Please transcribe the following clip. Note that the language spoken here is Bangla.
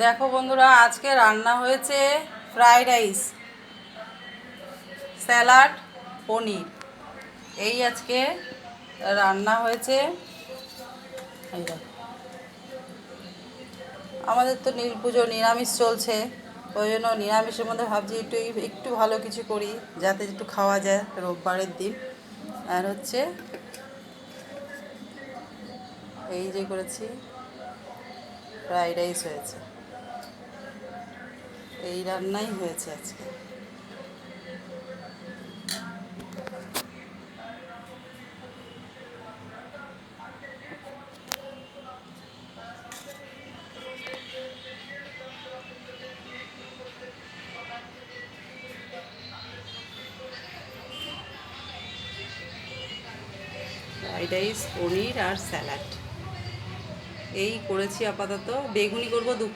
দেখো বন্ধুরা, আজকে রান্না হয়েছে ফ্রাইড রাইস, স্যালাড, পনির। এই আজকে রান্না হয়েছে। এই দেখো, আমাদের তো পুজো নিরামিষ চলছে, ওই জন্য নিরামিষের মধ্যে ভাবছি একটু একটু ভালো কিছু করি, যাতে একটু খাওয়া যায় রোববারের দিন। আর হচ্ছে এই যে করেছি, ফ্রাইড রাইস হয়েছে। এই রান্নাই হয়েছে আজকে। ফ্রাইড রাইস, পনির আর স্যালাড এই করেছি। আপাতত বেগুনি করবো দুপুর।